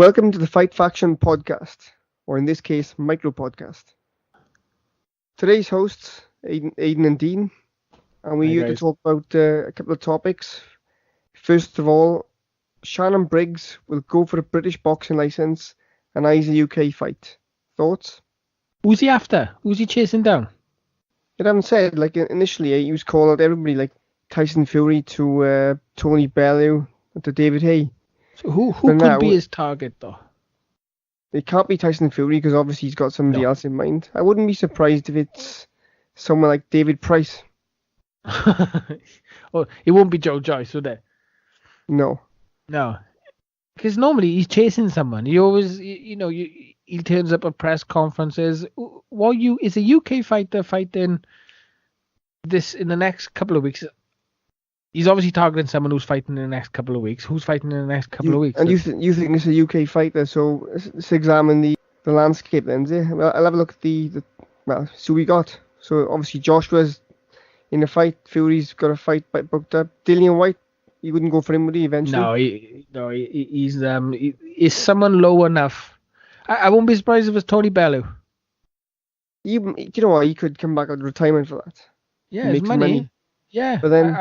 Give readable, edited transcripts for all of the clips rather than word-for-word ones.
Welcome to the Fight Faction podcast, or in this case, micro podcast. Today's hosts, Aidan and Dean, and we're here to talk about a couple of topics. First of all, Shannon Briggs will go for a British boxing licence and eyes a UK fight. Thoughts? Who's he after? Who's he chasing down? It haven't said. Initially, he was calling out everybody, like Tyson Fury to Tony Bellew to David Haye. So who could be his target, though? It can't be Tyson Fury because obviously he's got somebody else in mind. I wouldn't be surprised if it's someone like David Price. Oh, it won't be Joe Joyce, would it? No. Because normally he's chasing someone. He always, he turns up at press conferences. Is a UK fighter fighting this in the next couple of weeks? He's obviously targeting someone who's fighting in the next couple of weeks. Who's fighting in the next couple of weeks? And you think it's a UK fighter, so let's examine the landscape then, is it? Well, I'll have a look at so we got. So obviously Joshua's in a fight. Fury's got a fight booked up. Dillian White, you wouldn't go for him, would he, eventually? He's someone low enough. I won't be surprised if it's Tony Bellew. You know what? He could come back out of retirement for that. Yeah, his money. Yeah, but then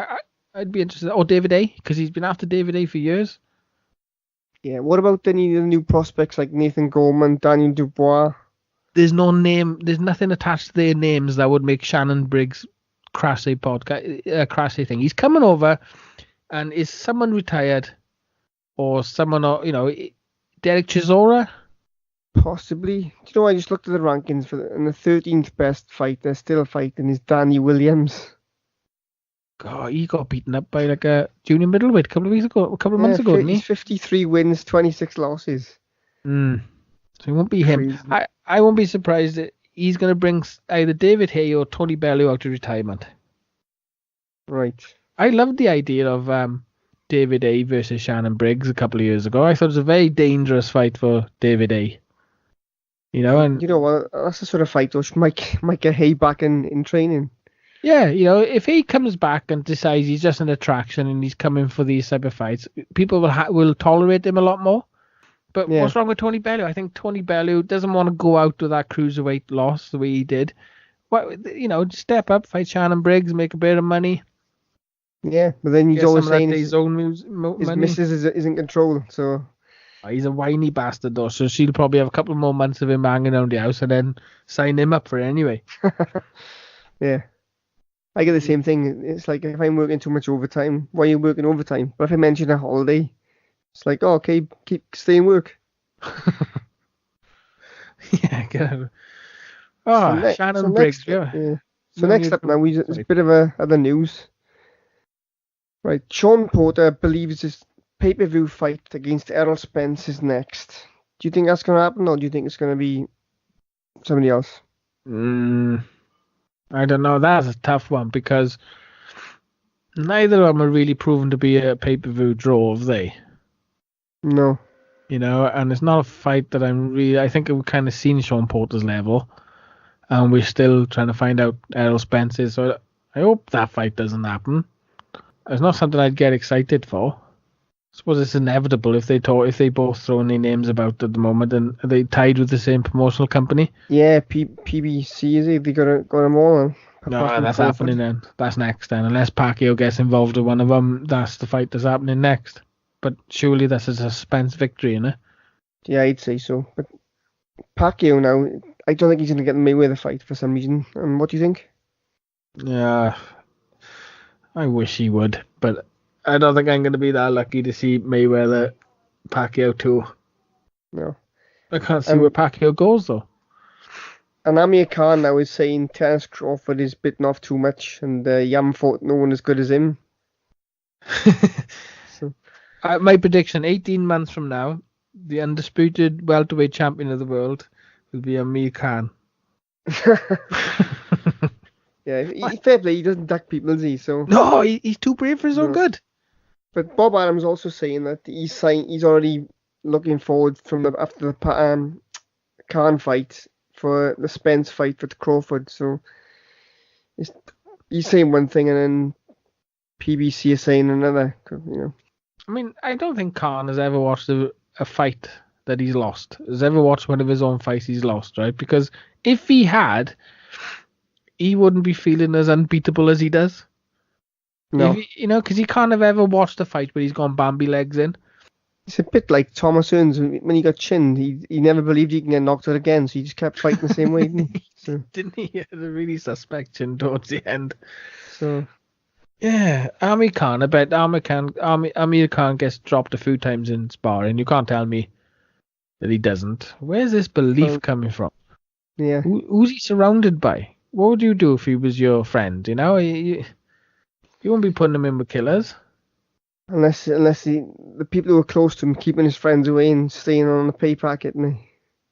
I'd be interested. Or David Haye, because he's been after David Haye for years. Yeah, what about any of the new prospects like Nathan Gorman, Daniel Dubois? There's no name. There's nothing attached to their names that would make Shannon Briggs crash a thing. He's coming over, and is someone retired, or someone, Derek Chisora? Possibly. Do you know, I just looked at the rankings and the 13th best fighter still fighting is Danny Williams. God, he got beaten up by like a junior middleweight a couple of months ago, didn't he? He's 53 wins, 26 losses. So it won't be him. I won't be surprised that he's going to bring either David Haye or Tony Bellew out of retirement. Right. I loved the idea of David Haye versus Shannon Briggs a couple of years ago. I thought it was a very dangerous fight for David Haye. And you know what? That's the sort of fight which might get Haye back in training. Yeah, if he comes back and decides he's just an attraction and he's coming for these type of fights, people will tolerate him a lot more. But What's wrong with Tony Bellew? I think Tony Bellew doesn't want to go out with that cruiserweight loss the way he did. Step up, fight Shannon Briggs, make a bit of money. Yeah, but then he's always saying his money. missus is in control, so... He's a whiny bastard, though, so she'll probably have a couple more months of him hanging around the house and then sign him up for it anyway. Yeah. I get the same thing. It's like if I'm working too much overtime, why are you working overtime? But if I mention a holiday, it's like, oh, okay, stay in work. Yeah, get over. Oh, Shannon Briggs. Yeah. So next up now, it's a bit of other news. Right, Sean Porter believes his pay-per-view fight against Errol Spence is next. Do you think that's going to happen, or do you think it's going to be somebody else? I don't know. That's a tough one because neither of them are really proven to be a pay-per-view draw, have they? No. And it's not a fight that I think we've kind of seen Sean Porter's level, and we're still trying to find out Errol Spence's. So I hope that fight doesn't happen. It's not something I'd get excited for. I suppose it's inevitable if they both throw any names about at the moment, and they tied with the same promotional company. Yeah, PBC, is it? They got them all on. No, that's happening then. That's next then. Unless Pacquiao gets involved with one of them, that's the fight that's happening next. But surely that's a suspense victory, isn't it? Yeah, I'd say so. But Pacquiao now, I don't think he's going to get the Mayweather fight for some reason. And what do you think? Yeah, I wish he would, but I don't think I'm going to be that lucky to see Mayweather Pacquiao too. No. I can't see where Pacquiao goes though. And Amir Khan now is saying Terence Crawford is bitten off too much and Yam fought no one as good as him. So. My prediction, 18 months from now, the undisputed welterweight champion of the world will be Amir Khan. Yeah, fair play, he doesn't duck people, does he? So no, he's too brave for his own good. But Bob Adams also saying that he's already looking forward after the Khan fight for the Spence fight with Crawford. So he's saying one thing and then PBC is saying another. I mean, I don't think Khan has ever watched a fight that he's lost? Has ever watched one of his own fights he's lost, right? Because if he had, he wouldn't be feeling as unbeatable as he does. No. Because he can't have ever watched a fight where he's gone Bambi legs in. It's a bit like Thomas Hearns when he got chinned. He never believed he can get knocked out again, so he just kept fighting the same way, didn't he? So. Didn't he? He had a really suspect chin towards the end. So. Yeah, Amir Khan. I bet Amir Khan gets dropped a few times in sparring. You can't tell me that he doesn't. Where's this belief coming from? Yeah. Who's he surrounded by? What would you do if he was your friend? You wouldn't be putting him in with killers. Unless the people who are close to him keeping his friends away and staying on the pay packet, and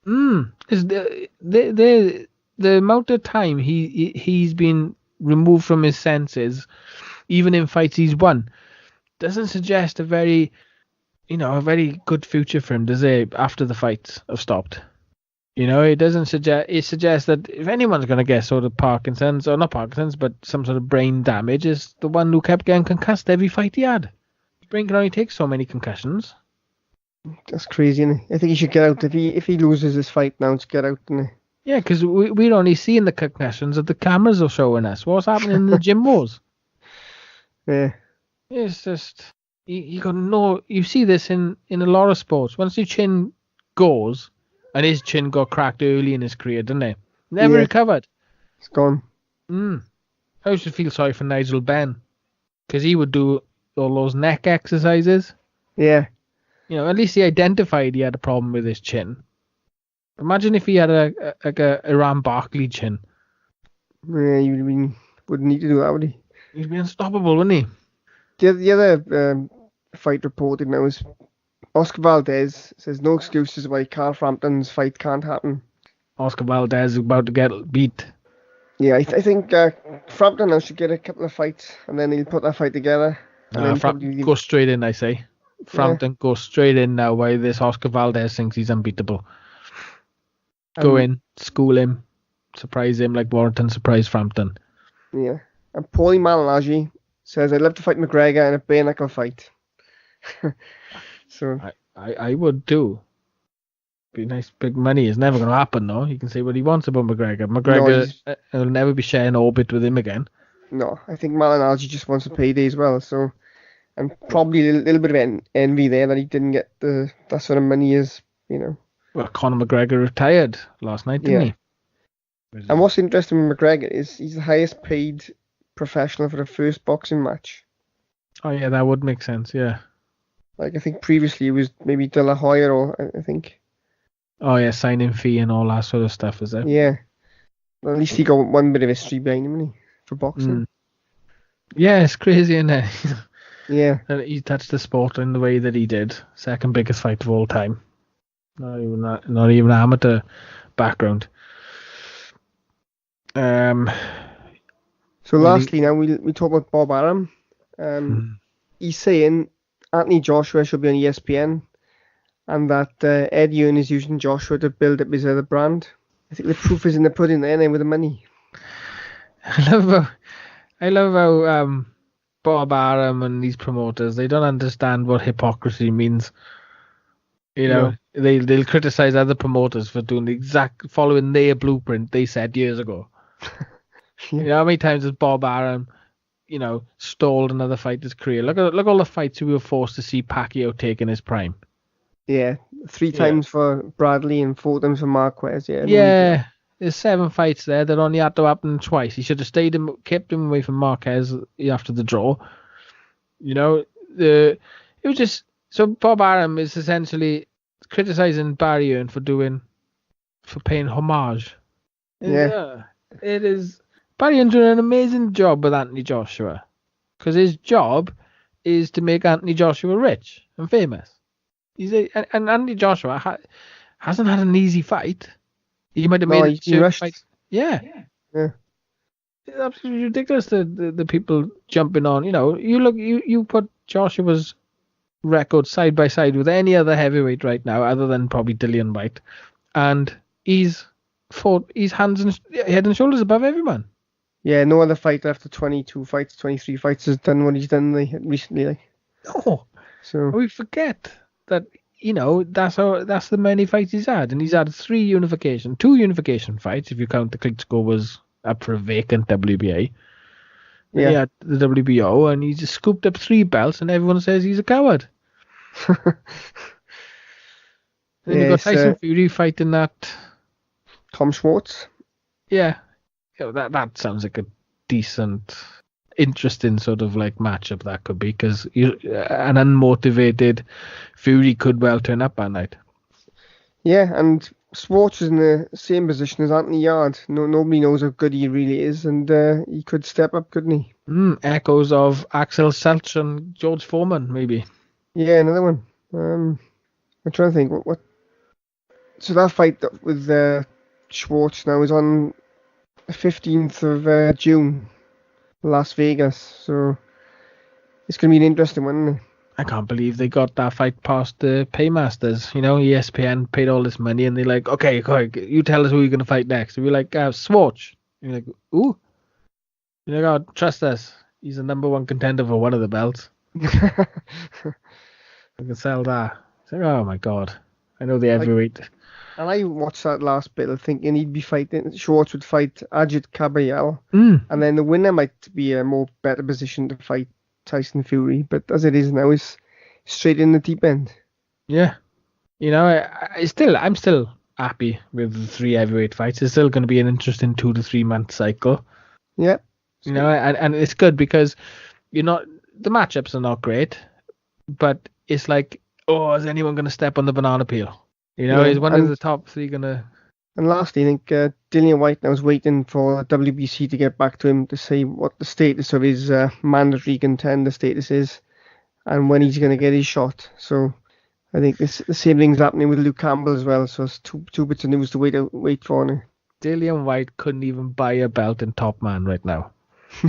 the amount of time he's been removed from his senses, even in fights he's won, doesn't suggest a very good future for him, does it? After the fights have stopped, it doesn't suggest. It suggests that if anyone's going to get sort of Parkinson's, or not Parkinson's, but some sort of brain damage, is the one who kept getting concussed every fight he had. His brain can only take so many concussions. That's crazy, isn't it? I think he should get out. If he loses this fight now, just get out, isn't it? Yeah, because we're only seeing the concussions that the cameras are showing us. What's happening in the gym wars? Yeah. It's just you got no. You see this in a lot of sports. Once your chin goes, and his chin got cracked early in his career, didn't it? Never recovered. It's gone. I used to feel sorry for Nigel Benn, because he would do all those neck exercises. Yeah. At least he identified he had a problem with his chin. Imagine if he had a Iran Barkley chin. Yeah, wouldn't need to do that, would he? He'd be unstoppable, wouldn't he? The other fight reported now is Oscar Valdez says no excuses why Carl Frampton's fight can't happen. Oscar Valdez is about to get beat. Yeah, I think Frampton now should get a couple of fights, and then he'll put that fight together. Frampton go straight in, I say. Frampton goes straight in now while this Oscar Valdez thinks he's unbeatable. Go in, school him, surprise him like Warrington surprised Frampton. Yeah. And Paulie Malignaggi says, I'd love to fight McGregor in a bare knuckle fight. So I would too. Be nice big money. It's never going to happen, though. He can say what he wants about McGregor. McGregor will never be sharing orbit with him again. No, I think Malignaggi just wants a payday as well. So, and probably a little bit of envy there that he didn't get that sort of money as, Well, Conor McGregor retired last night, didn't he? And what's interesting with McGregor is he's the highest paid professional for the first boxing match. Oh, yeah, that would make sense, yeah. Like, I think previously it was maybe De La Hoya, or I think. Oh, yeah, signing fee and all that sort of stuff, is it? Yeah. Well, at least he got one bit of history behind him, didn't he, for boxing? Yeah, it's crazy, isn't it? Yeah. That he touched the sport in the way that he did. Second biggest fight of all time. Not even amateur background. So lastly, now we talk about Bob Arum. He's saying Anthony Joshua should be on ESPN, and that Ed Hearn is using Joshua to build up his other brand. I think the proof is in the pudding there, with the money. I love how Bob Arum and these promoters, they don't understand what hypocrisy means. They'll criticize other promoters for following their blueprint they set years ago. How many times has Bob Arum, stalled another fighter's career? Look all the fights we were forced to see Pacquiao take in his prime. Yeah, 3 times for Bradley and 4 times for Marquez. Yeah, there's 7 fights there that only had to happen twice. He should have kept him away from Marquez after the draw. It was just so Bob Arum is essentially criticizing Barry Hearn for paying homage. Yeah, it is. Barry Hearn's doing an amazing job with Anthony Joshua, because his job is to make Anthony Joshua rich and famous. And Anthony Joshua hasn't had an easy fight. He might have made a fight. Yeah. It's absolutely ridiculous the people jumping on. You put Joshua's record side by side with any other heavyweight right now, other than probably Dillian Whyte, and he's head and shoulders above everyone. Yeah, no other fighter after 22 fights, 23 fights has done what he's done recently. No. So we forget that that's the many fights he's had, and he's had two unification fights if you count the Klitschko was up for a vacant WBA. Then he had the WBO, and he just scooped up 3 belts, and everyone says he's a coward. Then you got Tyson Fury fighting that Tom Schwartz. Yeah, that sounds like a decent, interesting sort of like matchup that could be, because an unmotivated Fury could well turn up that night. Yeah, and Schwartz is in the same position as Anthony Yard. Nobody knows how good he really is, and he could step up, couldn't he? Echoes of Axel Selch and George Foreman, maybe. Yeah, another one. I'm trying to think what. So that fight with Schwartz now is on the 15th of June, Las Vegas. So it's going to be an interesting one, isn't it? I can't believe they got that fight past the paymasters. ESPN paid all this money, and they're like, okay, you tell us who you're going to fight next. And we're like, Schwartz. And you're like, ooh. You're like, oh, trust us. He's the number 1 contender for one of the belts. We can sell that. It's like, oh my God. I know the heavyweight. And I watched that last bit thinking he'd be fighting, Schwartz would fight Ajit Kabayel, and then the winner might be a more better position to fight Tyson Fury, but as it is now, it's straight in the deep end. Yeah. I'm still happy with the 3 heavyweight fights. It's still going to be an interesting 2 to 3 month cycle. Yeah. And it's good because, the matchups are not great, but it's like, is anyone going to step on the banana peel? Is one of the top 3 going to... And lastly, I think Dillian Whyte now is waiting for WBC to get back to him to say what the status of his mandatory contender status is and when he's going to get his shot. So I think the same thing's happening with Luke Campbell as well. So it's two bits of news to wait for now. Dillian Whyte couldn't even buy a belt in Top Man right now.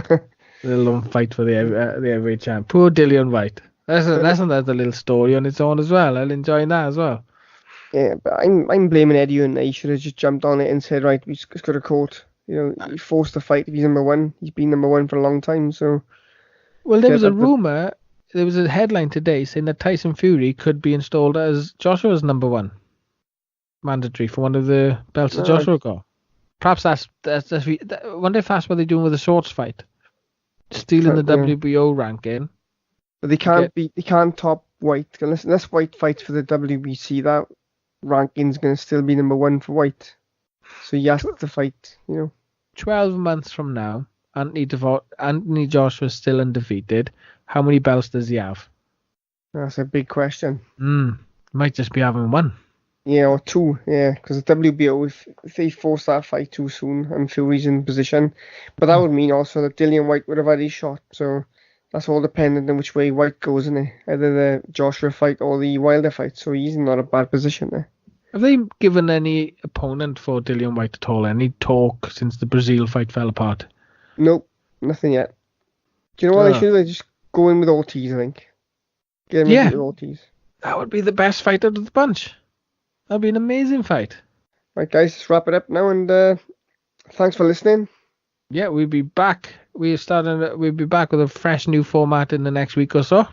Let alone fight for the heavyweight champ. Poor Dillian Whyte. That's another little story on its own as well. I'll enjoy that as well. Yeah, but I'm blaming Eddie, and he should have just jumped on it and said, right, we just got a court. He forced the fight if he's number 1. He's been number 1 for a long time, so... Well, there was a rumour, there was a headline today saying that Tyson Fury could be installed as Joshua's number 1. Mandatory for one of the belts that Joshua got. Perhaps that's I wonder if that's what they're doing with the Schwartz fight. Stealing the WBO ranking. But they can't top Whyte. Unless Whyte fights for the WBC, that ranking's going to still be number 1 for Whyte. So he has to fight, 12 months from now, Anthony Joshua's still undefeated. How many belts does he have? That's a big question. Might just be having 1. Yeah, or 2, yeah, because the WBO, if they force that fight too soon and Fury's in position, but that would mean also that Dillian Whyte would have had his shot, so that's all dependent on which way Whyte goes, isn't it? Either the Joshua fight or the Wilder fight, so he's in not a bad position there. Have they given any opponent for Dillian Whyte at all? Any talk since the Brazil fight fell apart? Nope, nothing yet. Do you know what they should do? They just go in with Ortiz, I think. Get him with Ortiz. That would be the best fight out of the bunch. That'd be an amazing fight. Right, guys, let's wrap it up now, and thanks for listening. Yeah, we'll be back. We'll be back with a fresh new format in the next week or so.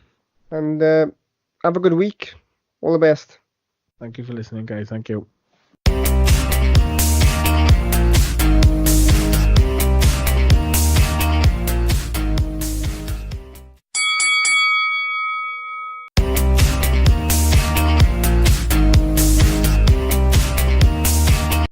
And have a good week. All the best. Thank you for listening, guys. Thank you.